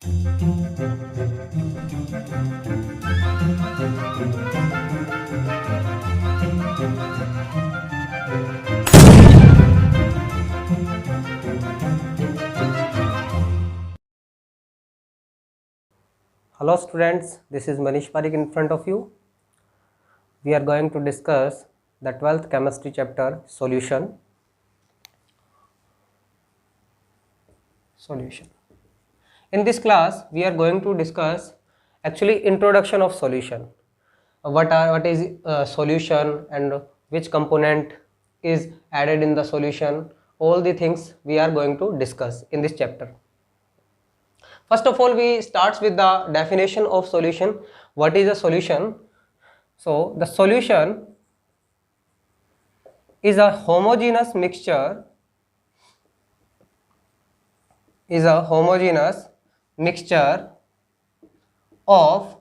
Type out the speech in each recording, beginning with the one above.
Hello students, this is Manish Parikh in front of you. We are going to discuss the 12th chemistry chapter solution. In this class we are going to discuss actually introduction of solution. What is solution and which component is added in the solution. All the things we are going to discuss in this chapter. First of all, we starts with the definition of solution. What is a solution? So the solution is a homogeneous mixture of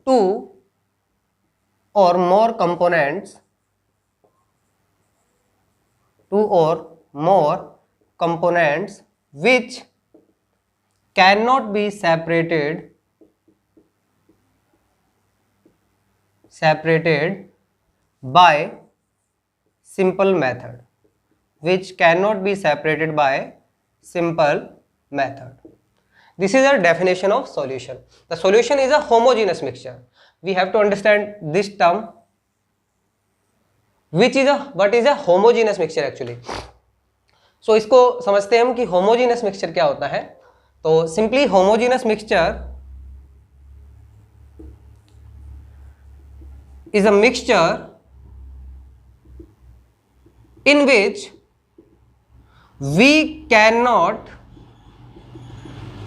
two or more components which cannot be separated by simple method. This is a definition of solution. The solution is a homogeneous mixture. We have to understand this term. What is a homogeneous mixture actually? So इसको समझते हैं हम कि homogeneous mixture क्या होता है. तो simply homogeneous mixture is a mixture in which we cannot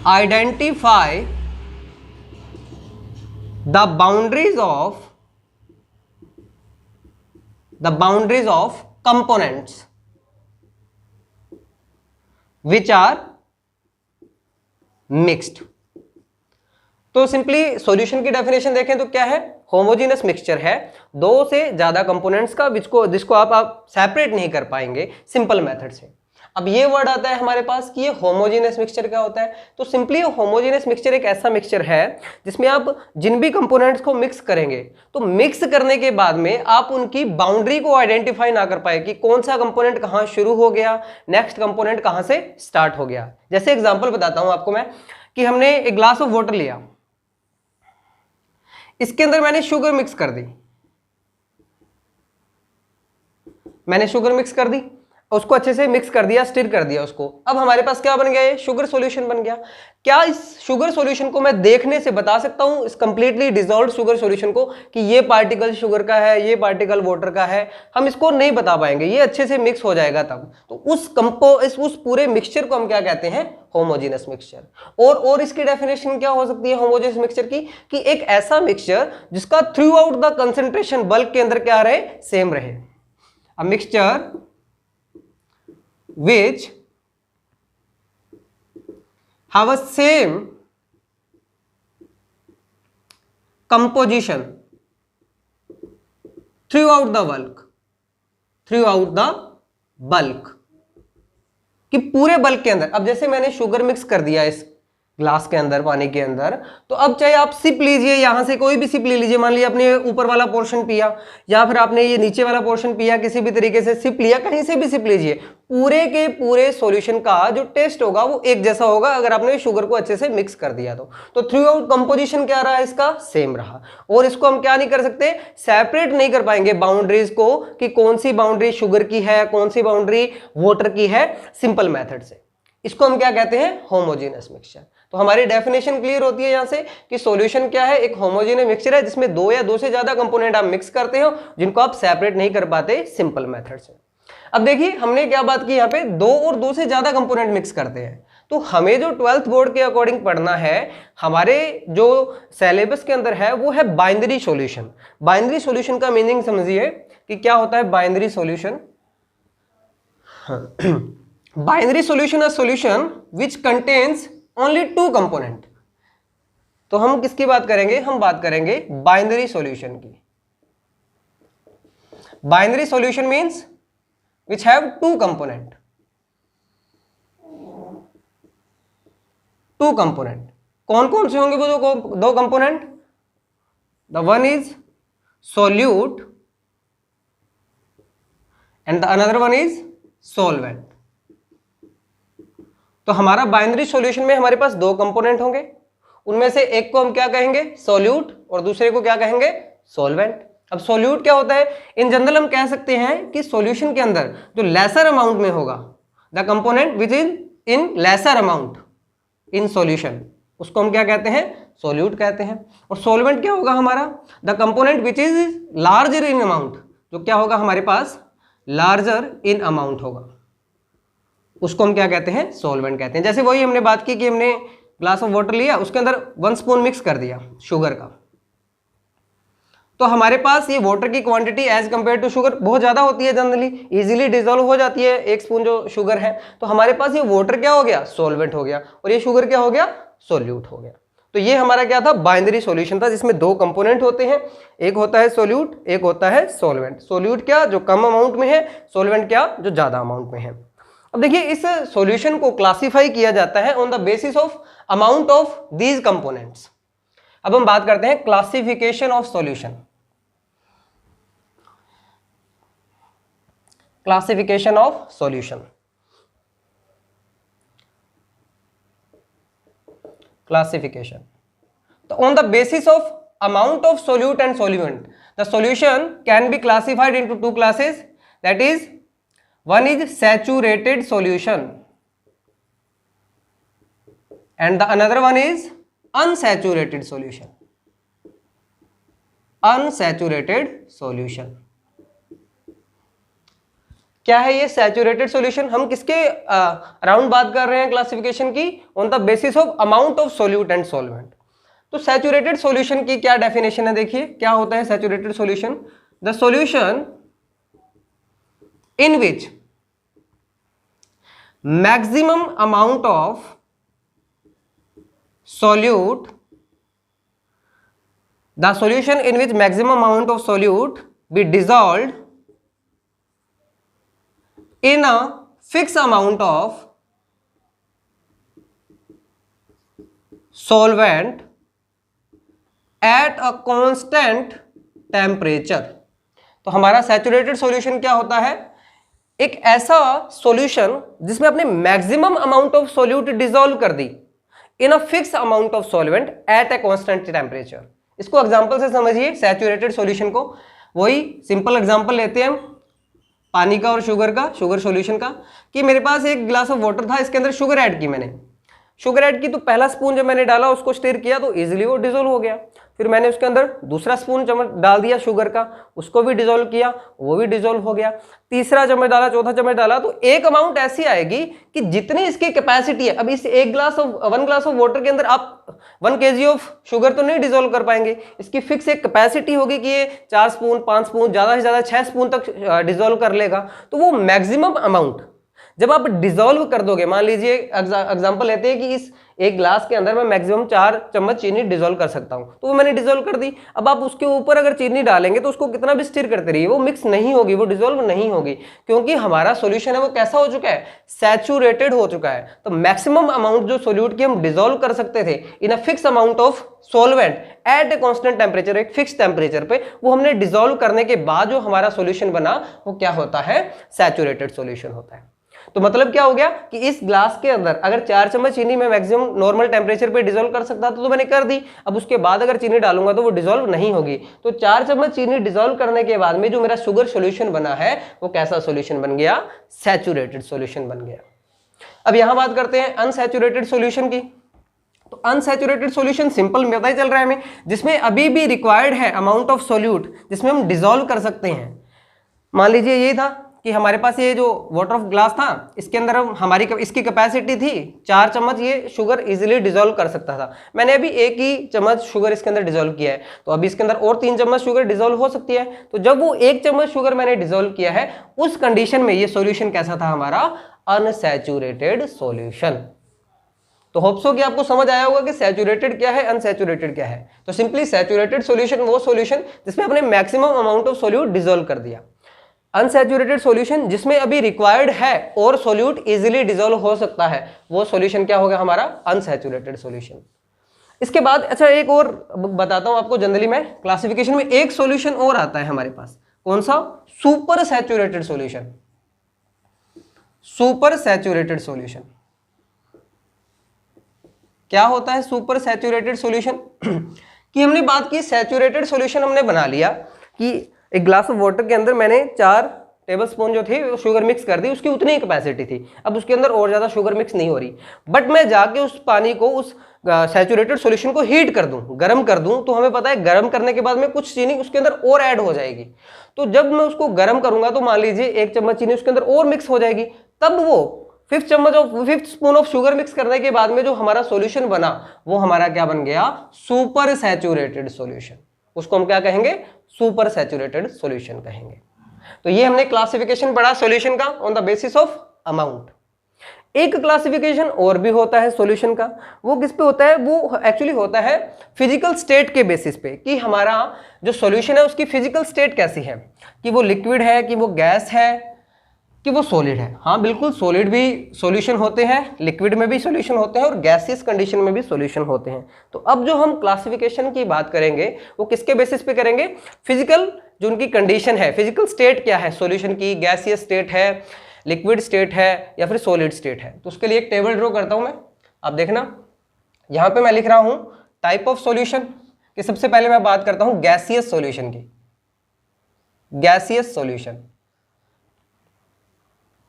identify the boundaries of components which are mixed. तो सिंपली सॉल्यूशन की डेफिनेशन देखें तो क्या है? होमोजेनस मिक्सचर है दो से ज्यादा कंपोनेंट्स का जिसको आप सेपरेट नहीं कर पाएंगे सिंपल मेथड से. अब ये वर्ड आता है हमारे पास कि ये होमोजेनस मिक्सचर क्या होता है. तो सिंपली होमोजेनस मिक्सचर एक ऐसा मिक्सचर है जिसमें आप जिन भी कंपोनेंट्स को मिक्स करेंगे तो मिक्स करने के बाद में आप उनकी बाउंड्री को आइडेंटिफाई ना कर पाए कि कौन सा कंपोनेंट कहां शुरू हो गया, नेक्स्ट कंपोनेंट कहां से स्टार्ट हो गया. जैसे एग्जांपल बताता हूं आपको मैं कि हमने एक ग्लास ऑफ वाटर लिया, इसके अंदर मैंने शुगर मिक्स कर दी, उसको अच्छे से मिक्स कर दिया, स्टिर कर दिया उसको. अब हमारे पास क्या बन गया? ये शुगर सॉल्यूशन बन गया. क्या इस शुगर सॉल्यूशन को मैं देखने से बता सकता हूं इस कंप्लीटली डिसॉल्व्ड शुगर सॉल्यूशन को कि ये पार्टिकल शुगर का है, ये पार्टिकल वाटर का है? हम इसको नहीं बता पाएंगे. ये अच्छे से मिक्स हो जाएगा तब. तो उस पूरे मिक्सचर को हम क्या कहते हैं? Homogeneous mixture. और इसकी डेफिनेशन क्या हो सकती है होमोजेनस मिक्सचर की? कि एक ऐसा मिक्सचर जिसका through out the concentration bulk के अंदर क्या रहे? सेम रहे. A mixture which have a same composition throughout the bulk कि पूरे बल्क के अंदर. अब जैसे मैंने शुगर मिक्स कर दिया इस ग्लास के अंदर, पानी के अंदर, तो अब चाहे आप सिप लीजिए, यहां से कोई भी सिप ले लीजिए, मान लिया आपने ऊपर वाला पोर्शन पिया या फिर आपने ये नीचे वाला पोर्शन पिया, किसी भी तरीके से सिप लिया, कहीं से भी सिप लीजिए, पूरे के पूरे सॉल्यूशन का जो टेस्ट होगा वो एक जैसा होगा अगर आपने शुगर को अच्छे से मिक्स कर दिया तो थ्रू आउट कंपोजिशन क्या रहा? इसका सेम रहा. और इसको हम क्या नहीं कर सकते? सेपरेट नहीं कर पाएंगे बाउंड्रीज को कि कौन सी बाउंड्री शुगर की है, कौन सी बाउंड्री वाटर की है, सिंपल मेथड से. इसको हम क्या कहते हैं? Homogeneous mixture. तो हमारी डेफिनेशन क्लियर होती है यहां से कि सॉल्यूशन क्या है? एक होमोजेनस मिक्सचर है जिसमें दो या दो से ज्यादा कंपोनेंट आप मिक्स करते हो जिनको आप सेपरेट नहीं कर पाते सिंपल मेथड से. अब देखिए हमने क्या बात की, यहाँ पे दो से ज्यादा कंपोनेंट मिक्स करते हैं. तो हमें जो 12th बोर्ड के अकॉर्डिंग पढ़ना है, हमारे जो सिलेबस के अंदर है वो है बाइनरी सॉल्यूशन. बाइनरी सॉल्यूशन का मीनिंग समझिए कि क्या होता है binary solution. Binary solution a solution which contains only two component. तो हम किसकी बात करेंगे? हम बात करेंगे बाइनरी सॉल्यूशन की. Binary solution means which have two component. Two component. कौन कौन से होंगे वो दो component? The one is solute and the another one is solvent. तो हमारा बाइनरी सॉल्यूशन में हमारे पास दो कंपोनेंट होंगे, उनमें से एक को हम क्या कहेंगे? सोल्यूट, और दूसरे को क्या कहेंगे? सॉल्वेंट। अब सोल्यूट क्या होता है? इन जनरल हम कह सकते हैं कि सॉल्यूशन के अंदर जो लेसर अमाउंट में होगा, the component which is in lesser amount in solution, उसको हम क्या कहते हैं? सोल्यूट कहते हैं। और सॉल्वेंट क्या होगा हमारा? The component which is larger in amount, जो क्या होगा हमारे पास? लार्जर इन अमाउंट होगा, उसको हम क्या कहते हैं? सॉल्वेंट कहते हैं। जैसे वही हमने बात की कि हमने ग्लास ऑफ वाटर लिया, उसके अंदर 1 स्पून मिक्स कर दिया शुगर का, तो हमारे पास ये वाटर की quantity as compare to sugar बहुत ज़्यादा होती है, जनरली इजीली डिजोल्व हो जाती है 1 स्पून जो शुगर है। तो हमारे पास ये वाटर क्या हो गया? सॉल्वेंट हो गया, और ये शुगर क्या हो गया? सोल्यूट हो गया। तो ये हमारा क्या था? बाइनरी सॉल्यूशन था, जिसमें दो कंपोनेंट होते हैं, एक होता है सोल्यूट, एक होता है सॉल्वेंट। सोल्यूट क्या? जो कम अमाउंट में है, सॉल्वेंट क्या? जो ज़्यादा अमाउंट में है। अब देखिए, इस सॉल्यूशन को क्लासिफाई किया जाता है on the basis of amount of these components. अब हम बात करते हैं classification of solution. Classification of solution, classification. तो on the basis of amount of solute and solvent, the solution can be classified into two classes, that is one is saturated solution and the another one is unsaturated solution. Unsaturated solution क्या है? ये saturated solution. हम किसके around बात कर रहे हैं classification की? On the basis of amount of solute and solvent. तो सैचुरेटेड सॉल्यूशन की क्या डेफिनेशन है? देखिए क्या होता है saturated solution? The solution in which maximum amount of solute, the solution in which maximum amount of solute be dissolved in a fixed amount of solvent at a constant temperature। तो हमारा saturated solution क्या होता है? एक ऐसा solution जिसमें आपने maximum amount of solute dissolve कर दी in a fix amount of solvent at a constant temperature. इसको एग्जांपल से समझिए सैचुरेटेड सॉल्यूशन को। वही सिंपल एग्जांपल लेते हैं हम पानी का और शुगर का, शुगर सॉल्यूशन का, कि मेरे पास एक ग्लास ऑफ वाटर था, इसके अंदर शुगर ऐड की मैंने। शुगर ऐड की तो पहला स्पून जब मैंने डाला, उसको स्टिर किया तो इजीली वो डिसॉल्व हो गया। फिर मैंने उसके अंदर दूसरा स्पून चम्मच डाल दिया शुगर का, उसको भी डिसॉल्व किया, वो भी डिसॉल्व हो गया। तीसरा चम्मच डाला, चौथा चम्मच डाला, तो एक अमाउंट ऐसी आएगी कि जितनी इसकी कैपेसिटी है। अब इस वन ग्लास ऑफ वाटर के अंदर आप 1 kg ऑफ शुगर तो नहीं डिसॉल्व कर पाएंगे। इसकी फिक्स एक कैपेसिटी होगी कि ये 4 स्पून 5 स्पून ज़्यादा से ज़्यादा 6 स्पून तक डिसॉल्व कर लेगा। तो वो मैक्सिमम अमाउंट जब आप डिसॉल्व कर दोगे, मान लीजिए एग्जांपल लेते हैं कि इस एक ग्लास के अंदर मैं मैक्सिमम 4 चम्मच चीनी डिसॉल्व कर सकता हूं, तो वो मैंने डिसॉल्व कर दी। अब आप उसके ऊपर अगर चीनी डालेंगे तो उसको कितना भी स्टिर करते रहिए, वो मिक्स नहीं होगी, वो डिसॉल्व नहीं होगी, क्योंकि हमारा सॉल्यूशन है वो कैसा हो चुका है? सैचुरेटेड हो चुका है। तो मैक्सिमम अमाउंट जो सोल्यूट की हम डिसॉल्व कर सकते थे in a fix amount of solvent at a constant temperature, एक फिक्स टेम्परेचर पे, वो हमने डिसॉल्व करने के बाद जो हमारा सॉल्यूशन बना वो क्या होता है? सैचुरेटेड सॉल्यूशन होता है। तो मतलब क्या हो गया कि इस ग्लास के अंदर अगर 4 चम्मच चीनी मैं मैक्सिमम नॉर्मल टेम्परेचर पे डिसॉल्व कर सकता था तो मैंने कर दी। अब उसके बाद अगर चीनी डालूंगा तो वो डिसॉल्व नहीं होगी। तो 4 चम्मच चीनी डिसॉल्व करने के बाद में जो मेरा शुगर सॉल्यूशन बना है वो कैसा सॉल्यूशन बन गया? सैचुरेटेड सॉल्यूशन बन गया। अब यहां बात करते हैं अनसैचुरेटेड सॉल्यूशन की। तो अनसैचुरेटेड सॉल्यूशन सिंपल पता ही चल रहा है हमें, जिसमें अभी भी रिक्वायर्ड है अमाउंट ऑफ सॉल्यूट जिसमें हम डिसॉल्व कर सकते हैं। मान लीजिए ये था कि हमारे पास ये जो वाटर ऑफ ग्लास था, इसके अंदर हमारी इसकी कैपेसिटी थी 4 चम्मच ये शुगर इजीली डिसॉल्व कर सकता था। मैंने अभी 1 ही चम्मच शुगर इसके अंदर डिसॉल्व किया है, तो अभी इसके अंदर और 3 चम्मच शुगर डिसॉल्व हो सकती है। तो जब वो 1 चम्मच शुगर मैंने डिसॉल्व किया है, उस कंडीशन में ये सॉल्यूशन कैसा था हमारा? Unsaturated solution. तो होप सो कि आपको समझ आया होगा कि सैचुरेटेड क्या है, अनसैचुरेटेड क्या है। तो सिंपली सैचुरेटेड सॉल्यूशन वो सॉल्यूशन जिसमें आपने maximum amount of solute dissolve कर दिया। अनसैचुरेटेड सॉल्यूशन जिसमें अभी रिक्वायर्ड है और सॉल्यूट इजीली डिसॉल्व हो सकता है, वो सॉल्यूशन क्या होगा हमारा, अनसैचुरेटेड सॉल्यूशन। इसके बाद अच्छा एक और बताता हूं आपको, जनरली मैं क्लासिफिकेशन में एक सॉल्यूशन और आता है हमारे पास, कौन सा, super saturated solution. Super saturated solution क्या होता है, सुपर सैचुरेटेड सॉल्यूशन कि हमने बात की सैचुरेटेड सॉल्यूशन हमने बना लिया कि एक ग्लास ऑफ वाटर के अंदर मैंने 4 टेबल स्पून जो थे शुगर मिक्स कर दी, उसकी उतनी ही कैपेसिटी थी, अब उसके अंदर और ज़्यादा शुगर मिक्स नहीं हो रही, बट मैं जाके उस पानी को, उस सैचुरेटेड सॉल्यूशन को हीट कर दूं, गर्म कर दूं, तो हमें पता है गर्म करने के बाद में कुछ चीनी उसके अंदर और ऐड हो जाएगी। तो जब मैं उसको गर्म करूंगा तो मान लीजिए 1 चम्मच चीनी उसके अंदर और मिक्स हो जाएगी, तब वो 5th spoon of sugar mix करने के बाद में जो हमारा सॉल्यूशन बना वो हमारा क्या बन गया, सुपर सैचुरेटेड सॉल्यूशन। उसको हम क्या कहेंगे, सुपर सैचुरेटेड सॉल्यूशन कहेंगे। तो ये हमने क्लासिफिकेशन पढ़ा सॉल्यूशन का on the basis of amount. एक क्लासिफिकेशन और भी होता है सॉल्यूशन का, वो किस पे होता है, वो एक्चुअली होता है फिजिकल स्टेट के बेसिस पे, कि हमारा जो सॉल्यूशन है उसकी फिजिकल स्टेट कैसी है, कि वो लिक्विड है, कि वो गैस है, कि वो सॉलिड है। हाँ बिल्कुल, सॉलिड भी सॉल्यूशन होते हैं, लिक्विड में भी सॉल्यूशन होते हैं और गैसियस कंडीशन में भी सॉल्यूशन होते हैं। तो अब जो हम क्लासिफिकेशन की बात करेंगे वो किसके बेसिस पे करेंगे, फिजिकल जो उनकी कंडीशन है, फिजिकल स्टेट क्या है सॉल्यूशन की, गैसियस स्टेट है, लिक्विड स्टेट है या फिर सॉलिड स्टेट है। तो उसके लिए एक टेबल ड्रॉ करता हूं मैं, आप देखना यहां पे मैं लिख रहा हूं टाइप ऑफ सॉल्यूशन कि सबसे पहले मैं बात करता हूं गैसियस सॉल्यूशन की। गैसियस सॉल्यूशन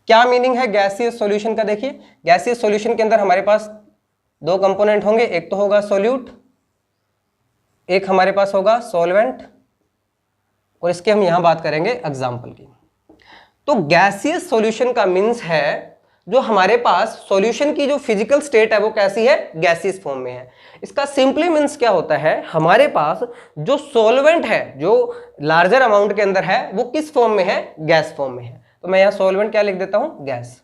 क्या मीनिंग है गैसियस सॉल्यूशन का, देखिए गैसियस सॉल्यूशन के अंदर हमारे पास 2 कंपोनेंट होंगे, एक तो होगा सॉल्यूट, एक हमारे पास होगा सॉल्वेंट, और इसके हम यहां बात करेंगे एग्जांपल की। तो गैसियस सॉल्यूशन का मीन्स है जो हमारे पास सॉल्यूशन की जो फिजिकल स्टेट है वो कैसी है, गैसियस फॉर्म में है। इसका सिंपली मीन्स क्या होता है, हमारे पास जो सॉल्वेंट है जो लार्जर अमाउंट के अंदर है वो किस फॉर्म में है, गैस फॉर्म में है। तो मैं यहां सॉल्वेंट क्या लिख देता हूं, गैस।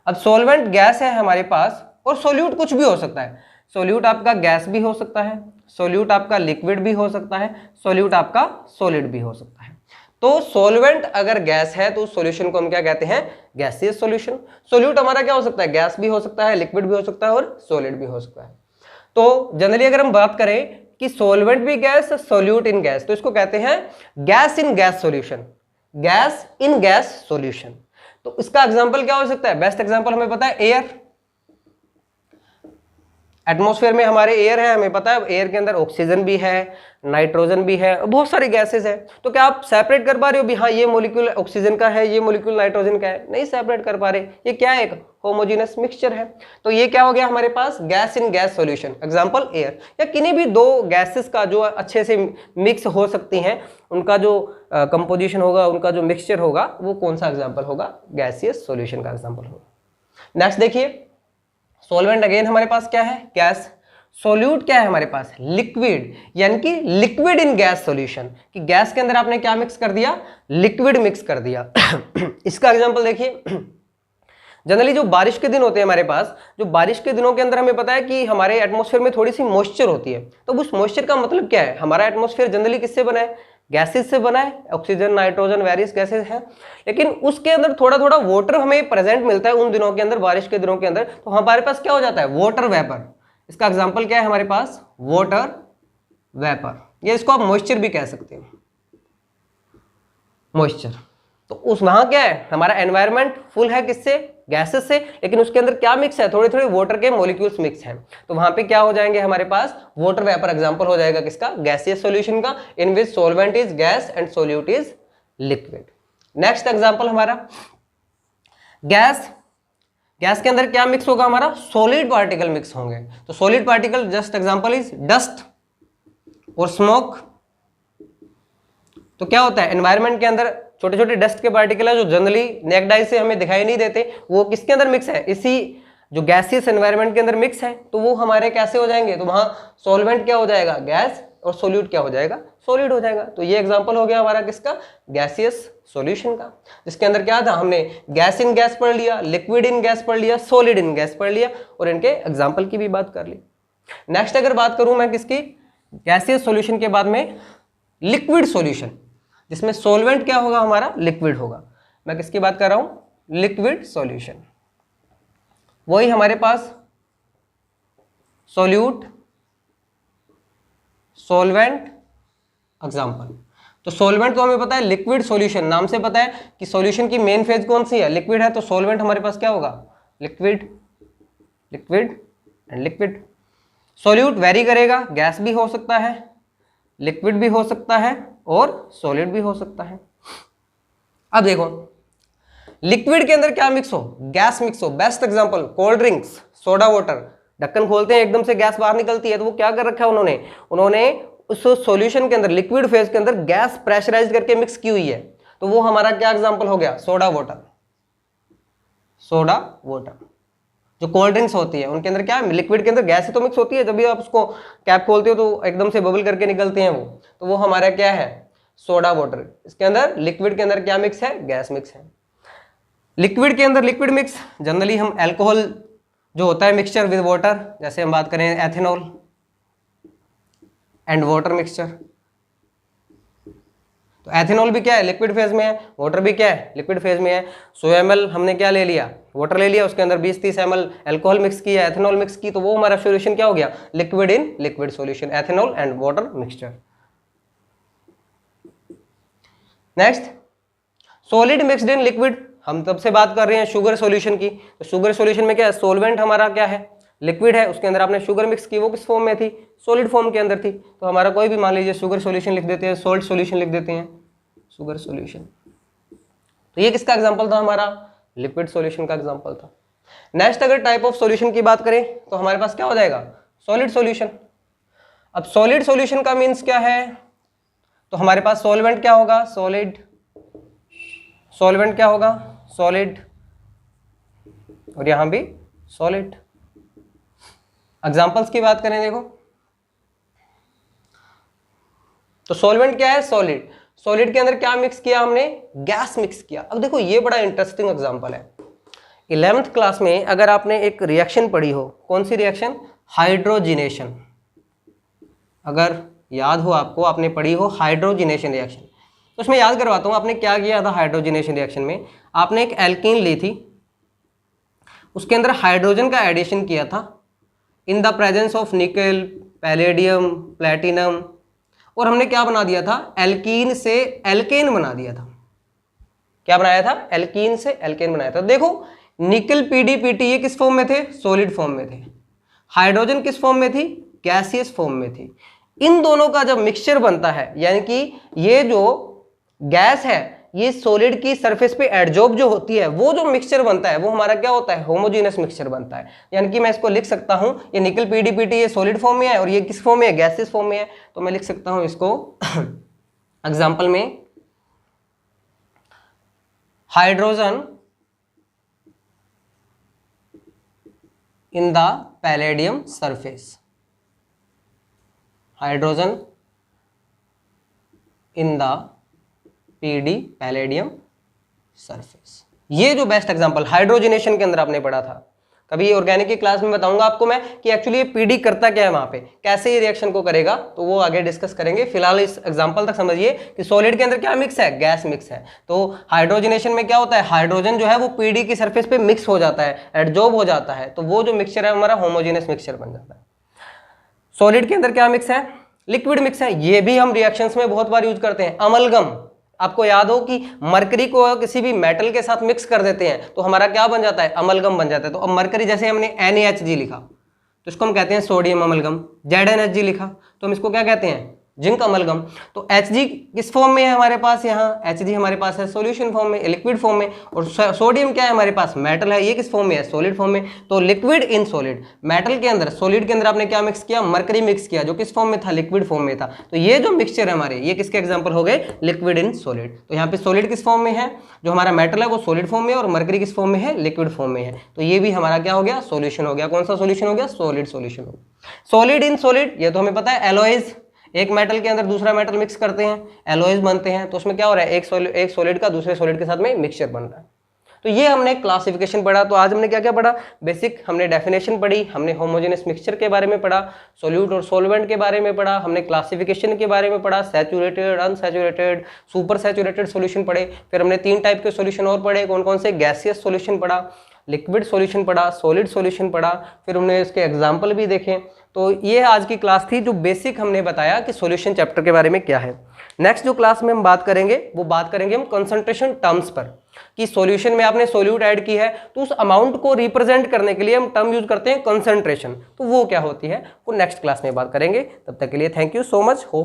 अब सॉल्वेंट गैस है हमारे पास, और सॉल्यूट कुछ भी हो सकता है, सॉल्यूट आपका गैस भी हो सकता है, सॉल्यूट आपका लिक्विड भी हो सकता है, सॉल्यूट आपका सॉलिड भी हो सकता है। तो सॉल्वेंट अगर गैस है तो उस सॉल्यूशन को हम क्या कहते हैं, गैसियस सॉल्यूशन। सॉल्यूट हमारा क्या हो सकता है, गैस भी हो सकता है, लिक्विड भी हो सकता है और सॉलिड भी हो सकता है। तो जनरली अगर हम बात करें कि सॉल्वेंट भी गैस, सॉल्यूट इन गैस, तो इसको कहते हैं gas in gas solution, gas in gas solution. तो इसका एग्जांपल क्या हो सकता है, बेस्ट एग्जांपल हमें पता है एयर। एटमॉस्फेयर में हमारे एयर है, हमें पता है एयर के अंदर ऑक्सीजन भी है, नाइट्रोजन भी है, बहुत सारी गैसेस है। तो क्या आप सेपरेट कर पा रहे हो भी, हाँ ये मॉलिक्यूल ऑक्सीजन का है, ये मॉलिक्यूल नाइट्रोजन का है, नहीं सेपरेट कर पा रहे। ये क्या है, एक होमोजेनस मिक्सचर है। तो ये क्या हो गया हमारे पास, gas in gas solution, example air. या किन्हीं भी 2 गैसेस का जो अच्छे से मिक्स हो सकती हैं, उनका जो कंपोजिशन होगा, उनका जो मिक्सचर होगा, वो कौन सा एग्जाम्पल होगा, गैसियस सॉल्यूशन का एग्जाम्पल होगा। नेक्स्ट देखिए सॉल्वेंट अगेन हमारे पास क्या है, गैस। सॉल्यूट क्या है हमारे पास, लिक्विड, यानी कि लिक्विड इन गैस सॉल्यूशन, कि गैस के अंदर आपने क्या मिक्स कर दिया, लिक्विड मिक्स कर दिया। इसका एग्जांपल देखिए, जनरली जो बारिश के दिन होते हैं हमारे पास, जो बारिश के दिनों के अंदर हमें पता है कि हमारे एटमॉस्फेयर में थोड़ी सी मॉइस्चर होती है। तो उस मॉइस्चर का मतलब क्या है, हमारा एटमॉस्फेयर जनरली किससे बना है, गैसेस से बना है, ऑक्सीजन, नाइट्रोजन, वेरियस गैसेस हैं, लेकिन उसके अंदर थोड़ा थोड़ा वाटर हमें प्रेजेंट मिलता है उन दिनों के अंदर, बारिश के दिनों के अंदर। तो हमारे पास क्या हो जाता है, वाटर वेपर। इसका एग्जांपल क्या है हमारे पास, वाटर वेपर, या इसको आप मॉइस्चर भी कह सकते हैं, मॉइस्चर। तो उस वहां क्या है, हमारा एनवायरनमेंट फुल है किससे, गैसेस से, लेकिन उसके अंदर क्या मिक्स है, थोड़े थोड़े वाटर के मॉलिक्यूल्स मिक्स हैं। तो वहां पे क्या हो जाएंगे हमारे पास, वाटर वेपर एग्जांपल हो जाएगा किसका, गैसियस सॉल्यूशन का, in which solvent is gas and solute is liquid. Next example हमारा गैस। गैस के अंदर क्या मिक्स होगा हमारा, सॉलिड पार्टिकल मिक्स होंगे। तो solid particle just example is dust और स्मोक। तो क्या होता है, एनवायरनमेंट के अंदर छोटे छोटे डस्ट के पार्टिकल है जो जनरली नेक्ड आई से हमें दिखाई नहीं देते, वो किसके अंदर मिक्स है, इसी जो गैसियस एनवायरनमेंट के अंदर मिक्स है। तो वो हमारे कैसे हो जाएंगे, तो वहां सॉल्वेंट क्या हो जाएगा, गैस, और सॉल्यूट क्या हो जाएगा, सॉलिड हो जाएगा। तो ये एग्जांपल हो गया हमारा किसका, गैसियस सॉल्यूशन का, जिसके अंदर क्या था, हमने गैस इन गैस पढ़ लिया, लिक्विड इन गैस पढ़ लिया, सॉलिड इन गैस पढ़ लिया, और इनके एग्जाम्पल की भी बात कर ली। नेक्स्ट अगर बात करूं मैं किसकी, गैसियस सॉल्यूशन के बाद में लिक्विड सॉल्यूशन। जिसमें सॉल्वेंट क्या होगा हमारा, लिक्विड होगा। मैं किसकी बात कर रहा हूं, लिक्विड सॉल्यूशन। वही हमारे पास सॉल्यूट, सॉल्वेंट, एग्जाम्पल। तो सॉल्वेंट तो हमें पता है लिक्विड सॉल्यूशन, नाम से पता है कि सॉल्यूशन की मेन फेज कौन सी है, लिक्विड है, तो सॉल्वेंट हमारे पास क्या होगा, liquid, liquid and liquid. Solute very करेगा, गैस भी हो सकता है, लिक्विड भी हो सकता है और सॉलिड भी हो सकता है। अब देखो लिक्विड के अंदर क्या मिक्स हो, गैस मिक्स हो। Best example cold drinks, soda water, ढक्कन खोलते हैं एकदम से गैस बाहर निकलती है, तो वो क्या कर रखा है उन्होंने उस सॉल्यूशन के अंदर, लिक्विड फेज के अंदर गैस प्रेशराइज करके मिक्स की हुई है, तो वो हमारा क्या एग्जांपल हो गया, सोडा वाटर। सोडा वाटर जो कोल्ड ड्रिंक्स होती है उनके अंदर क्या है, लिक्विड के अंदर गैस ही तो मिक्स होती है, जब भी आप उसको कैप खोलते हो तो एकदम से बबल करके निकलते हैं वो, तो वो हमारा क्या है, सोडा वाटर। इसके अंदर लिक्विड के अंदर क्या मिक्स है, गैस मिक्स है। लिक्विड के अंदर लिक्विड मिक्स जनरली हम अल्कोहल जो होता है मिक्सचर विद वाटर, जैसे हम बात करें एथेनॉल एंड वाटर मिक्सचर, तो एथेनॉल भी क्या है, लिक्विड फेज में है, वाटर भी क्या है, लिक्विड फेज में है। 100 ml हमने क्या ले लिया, वाटर ले लिया, उसके अंदर 20-30 ml अल्कोहल मिक्स किया, एथेनॉल मिक्स की, तो वो हमारा सॉल्यूशन क्या हो गया, liquid in liquid solution, ethanol and water mixture. Next solid mixed in liquid, हम तब से बात कर रहे हैं शुगर सॉल्यूशन की, तो शुगर सॉल्यूशन में क्या है, सोलवेंट हमारा क्या है, लिक्विड है, उसके अंदर आपने शुगर मिक्स की, वो किस फॉर्म में थी, सॉलिड फॉर्म के अंदर थी, तो हमारा कोई भी मान लीजिए शुगर सॉल्यूशन लिख देते हैं, सॉल्ट सॉल्यूशन लिख देते हैं, शुगर सॉल्यूशन। तो ये किसका एग्जांपल था, हमारा लिक्विड सॉल्यूशन का एग्जांपल था। नेक्स्ट अगर टाइप ऑफ सॉल्यूशन की बात करें तो हमारे पास क्या हो जाएगा, सॉलिड सॉल्यूशन। अब सॉलिड सॉल्यूशन का मीन्स क्या है, तो हमारे पास सॉल्वेंट क्या होगा, सॉलिड, सॉल्वेंट क्या होगा, सॉलिड, और यहां भी सॉलिड। एग्जांपल्स की बात करें देखो, तो सॉल्वेंट क्या है, सॉलिड, सॉलिड के अंदर क्या मिक्स किया हमने, गैस मिक्स किया। अब देखो ये बड़ा इंटरेस्टिंग एग्जांपल है। 11th क्लास में अगर आपने एक रिएक्शन पढ़ी हो, कौन सी रिएक्शन, हाइड्रोजिनेशन, अगर याद हो आपको, आपने पढ़ी हो हाइड्रोजिनेशन रिएक्शन, तो उसमें याद करवाता हूं आपने क्या किया था। हाइड्रोजिनेशन रिएक्शन में आपने एक एल्कीन ली थी, उसके अंदर हाइड्रोजन का एडिशन किया था इन द प्रेजेंस ऑफ निकल, पैलेडियम, प्लेटिनम, और हमने क्या बना दिया था, एल्कीन से एल्केन बना दिया था। क्या बनाया था, एल्कीन से एल्केन बनाया था। देखो निकल, पीडीपीटी ये किस फॉर्म में थे, सॉलिड फॉर्म में थे, हाइड्रोजन किस फॉर्म में थी, गैसियस फॉर्म में थी। इन दोनों का जब मिक्सचर बनता है, यानी कि ये जो गैस है ये सॉलिड की सरफेस पे एडजॉर्ब जो होती है, वो जो मिक्सचर बनता है वो हमारा क्या होता है, होमोजेनस मिक्सचर बनता है। यानी कि मैं इसको लिख सकता हूं, ये निकल पीडीपीटी ये सॉलिड फॉर्म में है और ये किस फॉर्म में है, गैसियस फॉर्म में है, तो मैं लिख सकता हूं इसको एग्जांपल में, hydrogen in the palladium surface, hydrogen in the PD palladium surface. ये जो बेस्ट एग्जांपल हाइड्रोजनेशन के अंदर आपने पढ़ा था, कभी ऑर्गेनिक की क्लास में बताऊंगा आपको मैं कि एक्चुअली ये पीडी करता क्या है वहां पे, कैसे ये रिएक्शन को करेगा, तो वो आगे डिस्कस करेंगे। फिलहाल इस एग्जांपल तक समझिए कि सॉलिड के अंदर क्या मिक्स है, गैस मिक्स है। तो हाइड्रोजनेशन में क्या होता है, हाइड्रोजन जो है वो पीडी की सरफेस पे मिक्स हो जाता है, एडजॉर्ब हो जाता है, तो वो जो मिक्सचर है हमारा होमोजेनस मिक्सचर बन जाता है। सॉलिड के अंदर क्या मिक्स है, लिक्विड मिक्स है। ये भी हम रिएक्शंस में बहुत बार यूज करते हैं, अमलगम। आपको याद हो कि मरकरी को किसी भी मेटल के साथ मिक्स कर देते हैं तो हमारा क्या बन जाता है, अमलगम बन जाता है। तो अब मरकरी, जैसे हमने NaHg लिखा तो इसको हम कहते हैं सोडियम अमलगम, ZnHg लिखा तो हम इसको क्या कहते हैं, जिंक अमलगम। तो Hg किस फॉर्म में है हमारे पास, यहाँ Hg हमारे पास है सॉल्यूशन फॉर्म में, लिक्विड फॉर्म में, और सोडियम क्या है हमारे पास, मेटल है, ये किस फॉर्म में है, सॉलिड फॉर्म में। तो लिक्विड इन सॉलिड, मेटल के अंदर, सॉलिड के अंदर आपने क्या मिक्स किया, मरकरी मिक्स किया, जो किस फॉर्म में था, लिक्विड फॉर्म में था। तो ये जो मिक्सचर है हमारे, ये किसके एग्जाम्पल हो गए, लिक्विड इन सॉलिड। तो यहाँ पे सॉलिड किस फॉर्म में है, जो हमारा मेटल है वो सॉलिड फॉर्म में, और मरकरी किस फॉर्म में है, लिक्विड फॉर्म में है। तो ये भी हमारा क्या हो गया, सॉल्यूशन हो गया। कौन सा सॉल्यूशन हो गया, सॉलिड सॉल्यूशन हो गया। सॉलिड इन सॉलिड, ये तो हमें पता है, एलॉयज, एक मेटल के अंदर दूसरा मेटल मिक्स करते हैं, एलॉयज बनते हैं, तो उसमें क्या हो रहा है, एक सॉलिड का दूसरे सॉलिड के साथ में मिक्सचर बन रहा है। तो ये हमने क्लासिफिकेशन पढ़ा। तो आज हमने क्या क्या पढ़ा, बेसिक हमने डेफिनेशन पढ़ी, हमने होमोजेनियस मिक्सचर के बारे में पढ़ा, सोल्यूट और सोलवेंट के बारे में पढ़ा, हमने क्लासिफिकेशन के बारे में पढ़ा, saturated, unsaturated, super saturated solution पढ़े। फिर हमने 3 टाइप के सॉल्यूशन और पढ़े, कौन कौन से, गैसियस सॉल्यूशन पढ़ा, लिक्विड सॉल्यूशन पढ़ा, सॉलिड सॉल्यूशन पढ़ा, फिर हमने इसके एग्जाम्पल भी देखे। तो ये आज की क्लास थी जो बेसिक हमने बताया कि सॉल्यूशन चैप्टर के बारे में क्या है। नेक्स्ट जो क्लास में हम बात करेंगे वो बात करेंगे हम कंसंट्रेशन टर्म्स पर, कि सॉल्यूशन में आपने सोल्यूट ऐड की है तो उस अमाउंट को रिप्रेजेंट करने के लिए हम टर्म यूज करते हैं कंसंट्रेशन, तो वो क्या होती है वो नेक्स्ट क्लास में बात करेंगे। तब तक के लिए thank you so much. Hope